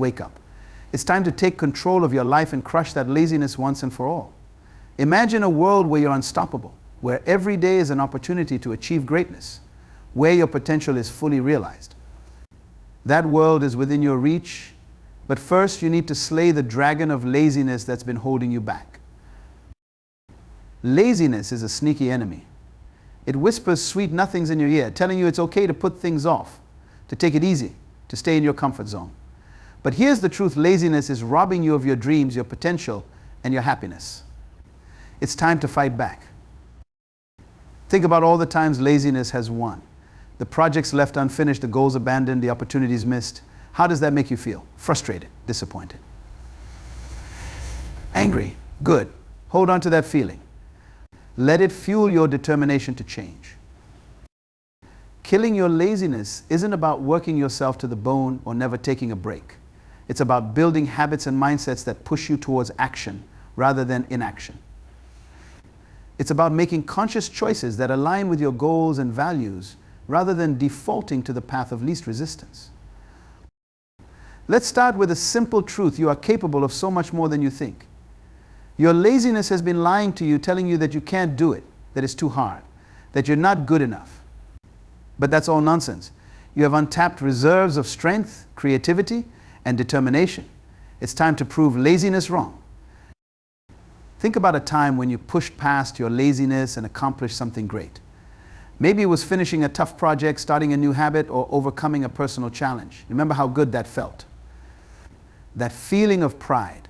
wake up. It's time to take control of your life and crush that laziness once and for all. Imagine a world where you're unstoppable, where every day is an opportunity to achieve greatness, where your potential is fully realized. That world is within your reach, but first you need to slay the dragon of laziness that's been holding you back. Laziness is a sneaky enemy. It whispers sweet nothings in your ear, telling you it's okay to put things off, to take it easy, to stay in your comfort zone. But here's the truth: laziness is robbing you of your dreams, your potential, and your happiness. It's time to fight back. Think about all the times laziness has won. The projects left unfinished, the goals abandoned, the opportunities missed. How does that make you feel? Frustrated, disappointed, angry. Good. Hold on to that feeling. Let it fuel your determination to change. Killing your laziness isn't about working yourself to the bone or never taking a break. It's about building habits and mindsets that push you towards action rather than inaction. It's about making conscious choices that align with your goals and values rather than defaulting to the path of least resistance. Let's start with a simple truth: you are capable of so much more than you think. Your laziness has been lying to you, telling you that you can't do it, that it's too hard, that you're not good enough. But that's all nonsense. You have untapped reserves of strength, creativity, and determination. It's time to prove laziness wrong. Think about a time when you pushed past your laziness and accomplished something great. Maybe it was finishing a tough project, starting a new habit, or overcoming a personal challenge. Remember how good that felt? That feeling of pride,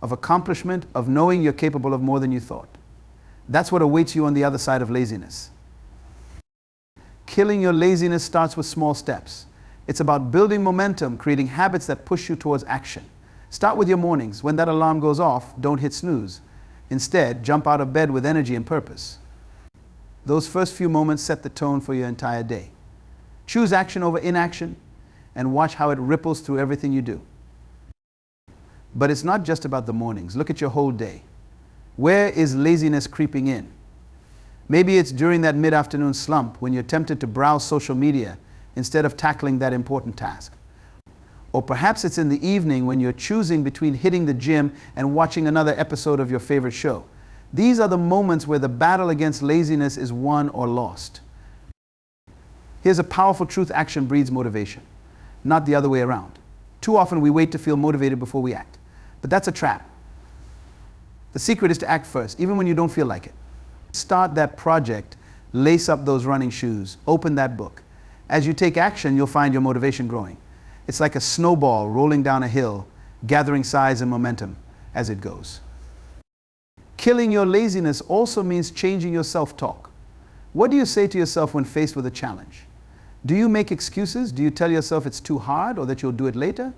of accomplishment, of knowing you're capable of more than you thought. That's what awaits you on the other side of laziness. Killing your laziness starts with small steps. It's about building momentum, creating habits that push you towards action. Start with your mornings. When that alarm goes off, don't hit snooze. Instead, jump out of bed with energy and purpose. Those first few moments set the tone for your entire day. Choose action over inaction and watch how it ripples through everything you do. But it's not just about the mornings. Look at your whole day. Where is laziness creeping in? Maybe it's during that mid-afternoon slump when you're tempted to browse social media instead of tackling that important task. Or perhaps it's in the evening when you're choosing between hitting the gym and watching another episode of your favorite show. These are the moments where the battle against laziness is won or lost. Here's a powerful truth: action breeds motivation, not the other way around. Too often we wait to feel motivated before we act. But that's a trap. The secret is to act first, even when you don't feel like it. Start that project, lace up those running shoes, open that book. As you take action, you'll find your motivation growing. It's like a snowball rolling down a hill, gathering size and momentum as it goes. Killing your laziness also means changing your self-talk. What do you say to yourself when faced with a challenge? Do you make excuses? Do you tell yourself it's too hard or that you'll do it later?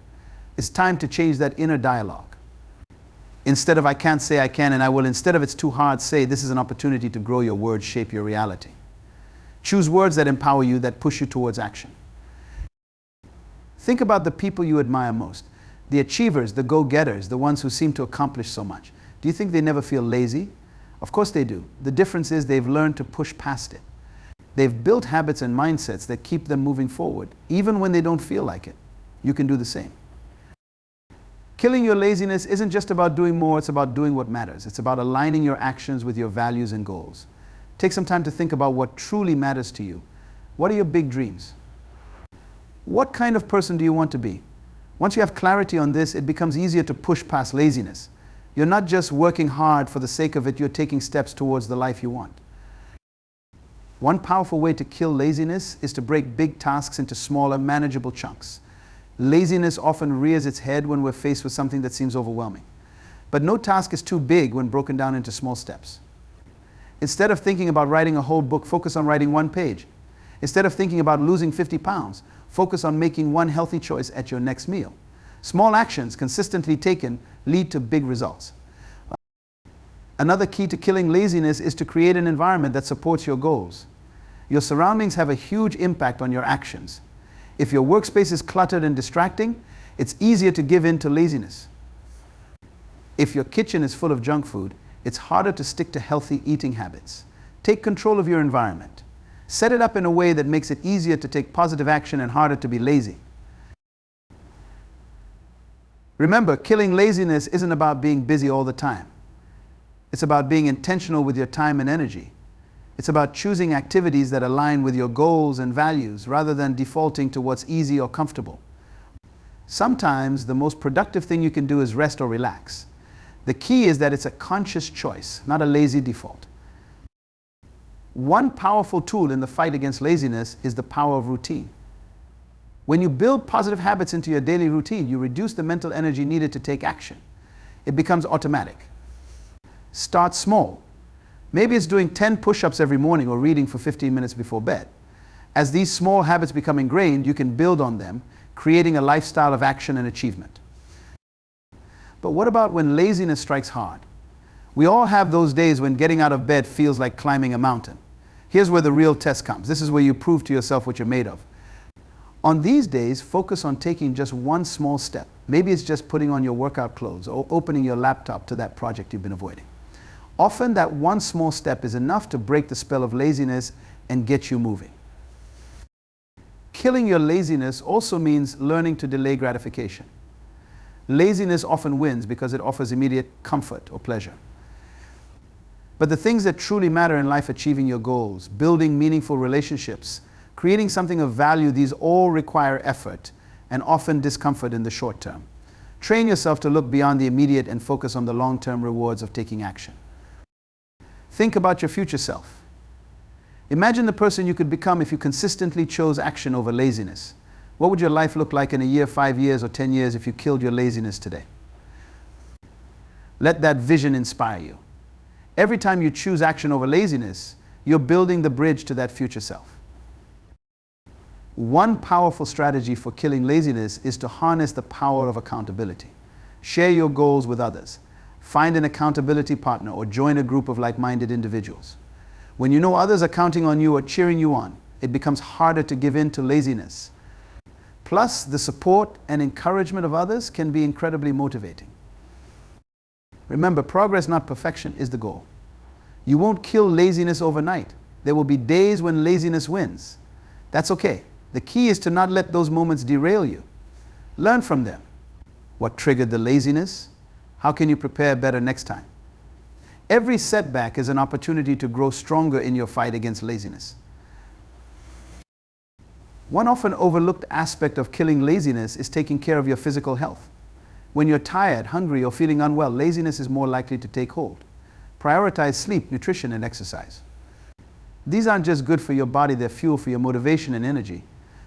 It's time to change that inner dialogue. Instead of "I can't" say "I can" and "I will." Instead of "it's too hard," say "this is an opportunity to grow." Your words shape your reality. Choose words that empower you, that push you towards action. Think about the people you admire most. The achievers, the go-getters, the ones who seem to accomplish so much. Do you think they never feel lazy? Of course they do. The difference is they've learned to push past it. They've built habits and mindsets that keep them moving forward, even when they don't feel like it. You can do the same. Killing your laziness isn't just about doing more, it's about doing what matters. It's about aligning your actions with your values and goals. Take some time to think about what truly matters to you. What are your big dreams? What kind of person do you want to be? Once you have clarity on this, it becomes easier to push past laziness. You're not just working hard for the sake of it, you're taking steps towards the life you want. One powerful way to kill laziness is to break big tasks into smaller, manageable chunks. Laziness often rears its head when we're faced with something that seems overwhelming. But no task is too big when broken down into small steps. Instead of thinking about writing a whole book, focus on writing one page. Instead of thinking about losing 50 pounds, focus on making one healthy choice at your next meal. Small actions consistently taken lead to big results. Another key to killing laziness is to create an environment that supports your goals. Your surroundings have a huge impact on your actions. If your workspace is cluttered and distracting, it's easier to give in to laziness. If your kitchen is full of junk food, it's harder to stick to healthy eating habits. Take control of your environment. Set it up in a way that makes it easier to take positive action and harder to be lazy. Remember, killing laziness isn't about being busy all the time. It's about being intentional with your time and energy. It's about choosing activities that align with your goals and values rather than defaulting to what's easy or comfortable. Sometimes the most productive thing you can do is rest or relax. The key is that it's a conscious choice, not a lazy default. One powerful tool in the fight against laziness is the power of routine. When you build positive habits into your daily routine, you reduce the mental energy needed to take action. It becomes automatic. Start small. Maybe it's doing 10 push-ups every morning or reading for 15 minutes before bed. As these small habits become ingrained, you can build on them, creating a lifestyle of action and achievement. But what about when laziness strikes hard? We all have those days when getting out of bed feels like climbing a mountain. Here's where the real test comes. This is where you prove to yourself what you're made of. On these days, focus on taking just one small step. Maybe it's just putting on your workout clothes or opening your laptop to that project you've been avoiding. Often that one small step is enough to break the spell of laziness and get you moving. Killing your laziness also means learning to delay gratification. Laziness often wins because it offers immediate comfort or pleasure. But the things that truly matter in life, achieving your goals, building meaningful relationships, creating something of value, these all require effort and often discomfort in the short term. Train yourself to look beyond the immediate and focus on the long-term rewards of taking action. Think about your future self. Imagine the person you could become if you consistently chose action over laziness. What would your life look like in a year, 5 years, or 10 years if you killed your laziness today? Let that vision inspire you. Every time you choose action over laziness, you're building the bridge to that future self. One powerful strategy for killing laziness is to harness the power of accountability. Share your goals with others. Find an accountability partner or join a group of like-minded individuals. When you know others are counting on you or cheering you on, it becomes harder to give in to laziness. Plus, the support and encouragement of others can be incredibly motivating. Remember, progress, not perfection, is the goal. You won't kill laziness overnight. There will be days when laziness wins. That's okay. The key is to not let those moments derail you. Learn from them. What triggered the laziness? How can you prepare better next time? Every setback is an opportunity to grow stronger in your fight against laziness. One often overlooked aspect of killing laziness is taking care of your physical health. When you're tired, hungry, or feeling unwell, laziness is more likely to take hold. Prioritize sleep, nutrition, and exercise. These aren't just good for your body, they're fuel for your motivation and energy.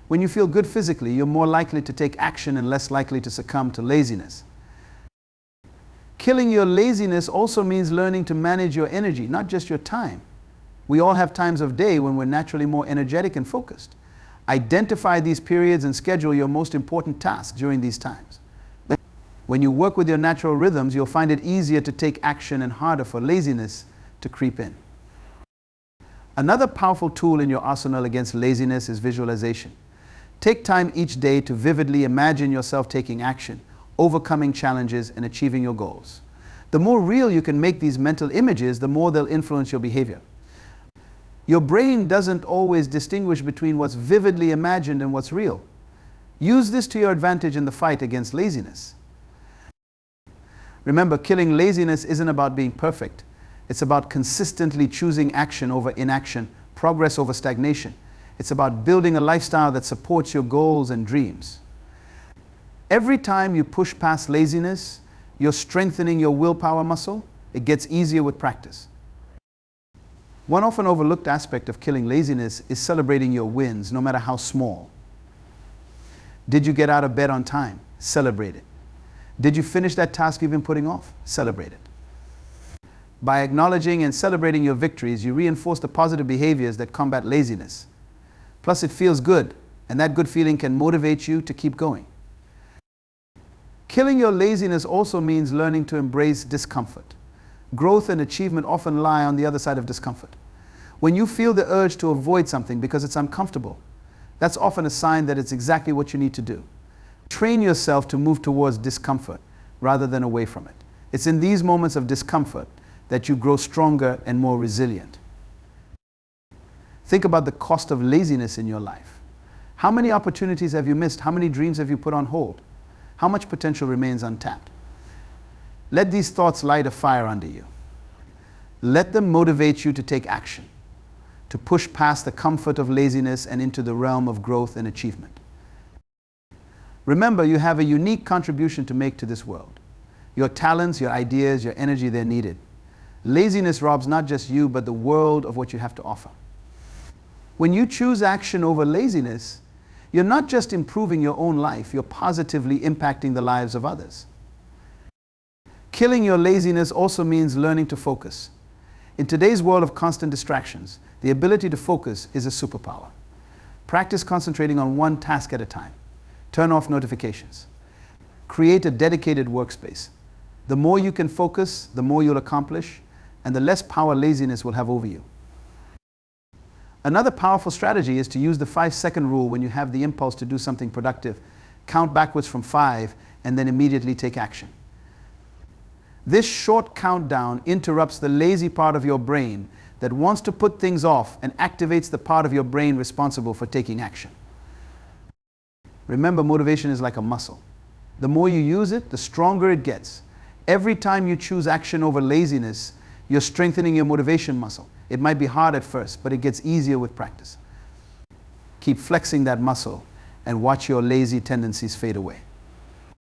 When you feel good physically, you're more likely to take action and less likely to succumb to laziness. Killing your laziness also means learning to manage your energy, not just your time. We all have times of day when we're naturally more energetic and focused. Identify these periods and schedule your most important tasks during these times. When you work with your natural rhythms, you'll find it easier to take action and harder for laziness to creep in. Another powerful tool in your arsenal against laziness is visualization. Take time each day to vividly imagine yourself taking action, overcoming challenges, and achieving your goals. The more real you can make these mental images, the more they'll influence your behavior. Your brain doesn't always distinguish between what's vividly imagined and what's real. Use this to your advantage in the fight against laziness. Remember, killing laziness isn't about being perfect. It's about consistently choosing action over inaction, progress over stagnation. It's about building a lifestyle that supports your goals and dreams. Every time you push past laziness, you're strengthening your willpower muscle. It gets easier with practice. One often overlooked aspect of killing laziness is celebrating your wins, no matter how small. Did you get out of bed on time? Celebrate it. Did you finish that task you've been putting off? Celebrate it. By acknowledging and celebrating your victories, you reinforce the positive behaviors that combat laziness. Plus, it feels good, and that good feeling can motivate you to keep going. Killing your laziness also means learning to embrace discomfort. Growth and achievement often lie on the other side of discomfort. When you feel the urge to avoid something because it's uncomfortable, that's often a sign that it's exactly what you need to do. Train yourself to move towards discomfort rather than away from it. It's in these moments of discomfort that you grow stronger and more resilient. Think about the cost of laziness in your life. How many opportunities have you missed? How many dreams have you put on hold? How much potential remains untapped? Let these thoughts light a fire under you. Let them motivate you to take action, to push past the comfort of laziness and into the realm of growth and achievement. Remember, you have a unique contribution to make to this world. Your talents, your ideas, your energy, they're needed. Laziness robs not just you, but the world of what you have to offer. When you choose action over laziness, you're not just improving your own life, you're positively impacting the lives of others. Killing your laziness also means learning to focus. In today's world of constant distractions, the ability to focus is a superpower. Practice concentrating on one task at a time. Turn off notifications. Create a dedicated workspace. The more you can focus, the more you'll accomplish, and the less power laziness will have over you. Another powerful strategy is to use the 5-second rule when you have the impulse to do something productive. Count backwards from 5 and then immediately take action. This short countdown interrupts the lazy part of your brain that wants to put things off and activates the part of your brain responsible for taking action. Remember, motivation is like a muscle. The more you use it, the stronger it gets. Every time you choose action over laziness, you're strengthening your motivation muscle. It might be hard at first, but it gets easier with practice. Keep flexing that muscle and watch your lazy tendencies fade away.